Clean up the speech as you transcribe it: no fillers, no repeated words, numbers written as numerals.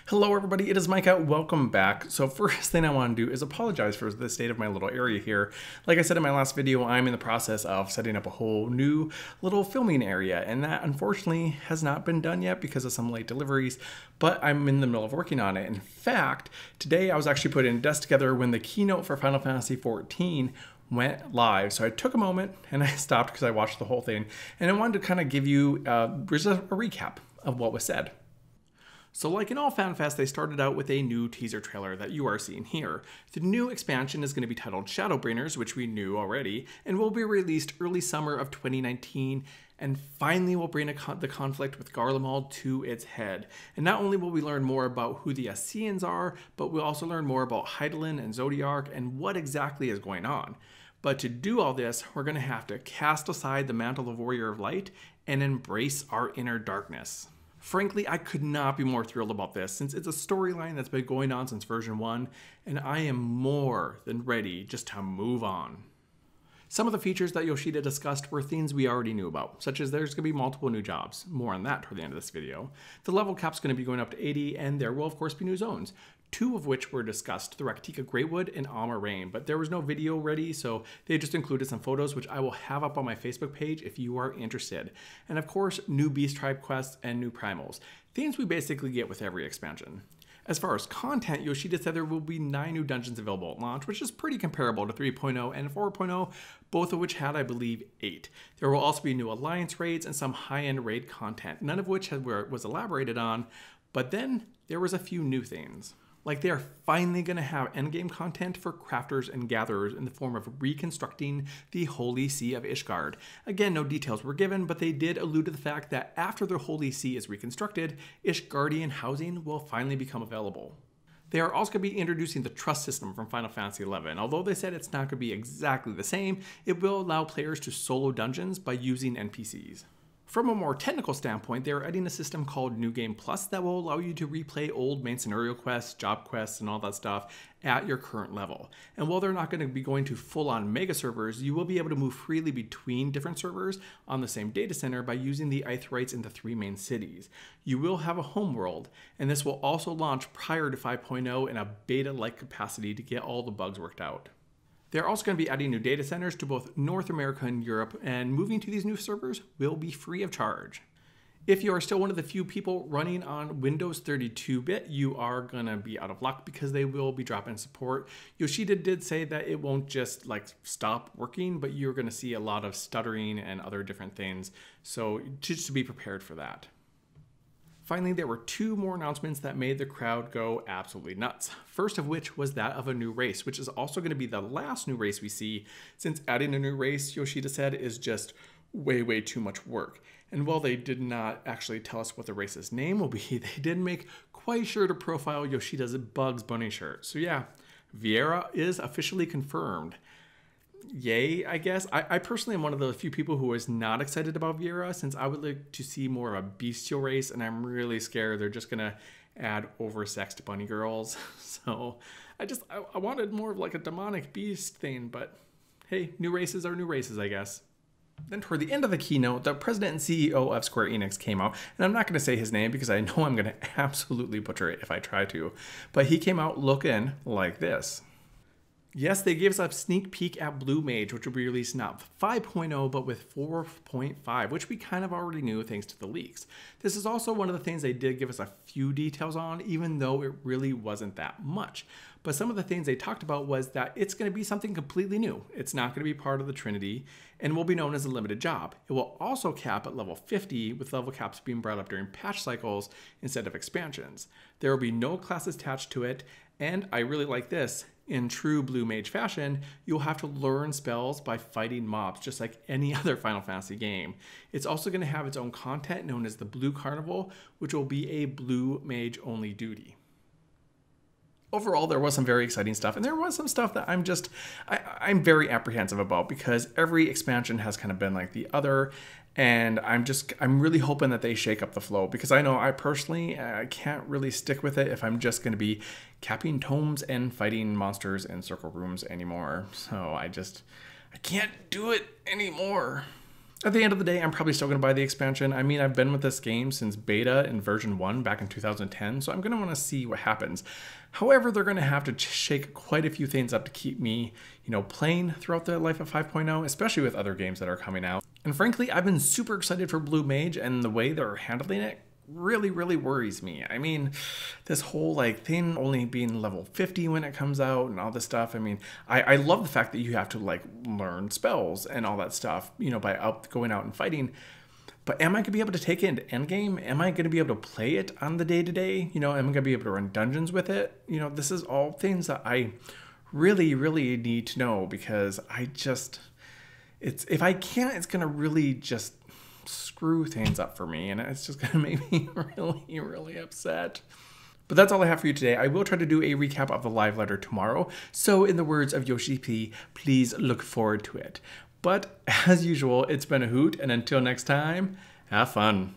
Hello everybody, it is Mica. Welcome back. So first thing I want to do is apologize for the state of my little area here. Like I said in my last video, I'm in the process of setting up a whole new little filming area, and that unfortunately has not been done yet because of some late deliveries, but I'm in the middle of working on it. In fact, today I was actually putting a desk together when the keynote for Final Fantasy XIV went live. So I took a moment and I stopped because I watched the whole thing, and I wanted to kind of give you just a recap of what was said. So like in all FanFest, they started out with a new teaser trailer that you are seeing here. The new expansion is going to be titled Shadowbringers, which we knew already, and will be released early summer of 2019, and finally will bring the conflict with Garlemald to its head. And not only will we learn more about who the Ascians are, but we'll also learn more about Hydaelyn and Zodiark and what exactly is going on. But to do all this, we're going to have to cast aside the mantle of Warrior of Light and embrace our inner darkness. Frankly, I could not be more thrilled about this, since it's a storyline that's been going on since version 1, and I am more than ready just to move on. Some of the features that Yoshida discussed were things we already knew about, such as there's going to be multiple new jobs. More on that toward the end of this video. The level cap's going to be going up to 80, and there will of course be new zones, 2 of which were discussed, the Raktika Greywood and Alma Rain, but there was no video ready, so they just included some photos, which I will have up on my Facebook page if you are interested. And of course, new Beast Tribe quests and new primals, things we basically get with every expansion. As far as content, Yoshida said there will be 9 new dungeons available at launch, which is pretty comparable to 3.0 and 4.0, both of which had, I believe, 8. There will also be new Alliance raids and some high-end raid content, none of which was elaborated on, but then there was a few new things. Like they are finally going to have endgame content for crafters and gatherers in the form of reconstructing the Holy See of Ishgard. Again, no details were given, but they did allude to the fact that after the Holy See is reconstructed, Ishgardian housing will finally become available. They are also going to be introducing the trust system from Final Fantasy XI. Although they said it's not going to be exactly the same, it will allow players to solo dungeons by using NPCs. From a more technical standpoint, they are adding a system called New Game Plus that will allow you to replay old main scenario quests, job quests, and all that stuff at your current level. And while they're not going to be going to full-on mega servers, you will be able to move freely between different servers on the same data center by using the Aetherytes in the 3 main cities. You will have a home world, and this will also launch prior to 5.0 in a beta-like capacity to get all the bugs worked out. They're also going to be adding new data centers to both North America and Europe, and moving to these new servers will be free of charge. If you are still one of the few people running on Windows 32-bit, you are going to be out of luck because they will be dropping support. Yoshida did say that it won't just stop working, but you're going to see a lot of stuttering and other different things, so just to be prepared for that. Finally, there were 2 more announcements that made the crowd go absolutely nuts. First of which was that of a new race, which is also going to be the last new race we see, since adding a new race, Yoshida said, is just way too much work. And while they did not actually tell us what the race's name will be, they did make quite sure to profile Yoshida's Bugs Bunny shirt. So yeah, Viera is officially confirmed. Yay, I guess. I personally am one of the few people who is not excited about Viera, since I would like to see more of a bestial race, and I'm really scared they're just gonna add oversexed bunny girls. So I wanted more of a demonic beast thing, but hey, new races are new races, I guess. Then toward the end of the keynote, the president and CEO of Square Enix came out, and I'm not going to say his name because I know I'm going to absolutely butcher it if I try to, but he came out looking like this. Yes, they gave us a sneak peek at Blue Mage, which will be released not 5.0, but with 4.5, which we kind of already knew thanks to the leaks. This is also one of the things they did give us a few details on, even though it really wasn't that much. But some of the things they talked about was that it's going to be something completely new. It's not going to be part of the Trinity, and will be known as a limited job. It will also cap at level 50, with level caps being brought up during patch cycles instead of expansions. There will be no classes attached to it, and I really like this. In true Blue Mage fashion, you'll have to learn spells by fighting mobs, just like any other Final Fantasy game. It's also going to have its own content known as the Blue Carnival, which will be a Blue Mage only duty. Overall, there was some very exciting stuff, and there was some stuff that I'm very apprehensive about, because every expansion has kind of been like the other, and I'm really hoping that they shake up the flow, because I know I personally can't really stick with it if I'm just going to be capping tomes and fighting monsters in circle rooms anymore. So I can't do it anymore. At the end of the day, I'm probably still going to buy the expansion. I mean, I've been with this game since beta in version 1 back in 2010, so I'm going to want to see what happens. However, they're going to have to shake quite a few things up to keep me, playing throughout the life of 5.0, especially with other games that are coming out. And frankly, I've been super excited for Blue Mage, and the way they're handling it really worries me. I mean, this whole thing only being level 50 when it comes out and all this stuff. I mean, I love the fact that you have to learn spells and all that stuff, by going out and fighting. But am I going to be able to take it into endgame? Am I going to be able to play it on the day-to-day? Am I going to be able to run dungeons with it? This is all things that I really need to know, because if I can't, it's going to really just screw things up for me, and it's just gonna make me really upset. But that's all I have for you today. I will try to do a recap of the live letter tomorrow, so in the words of Yoshi P, please look forward to it. But as usual, it's been a hoot, and until next time, have fun.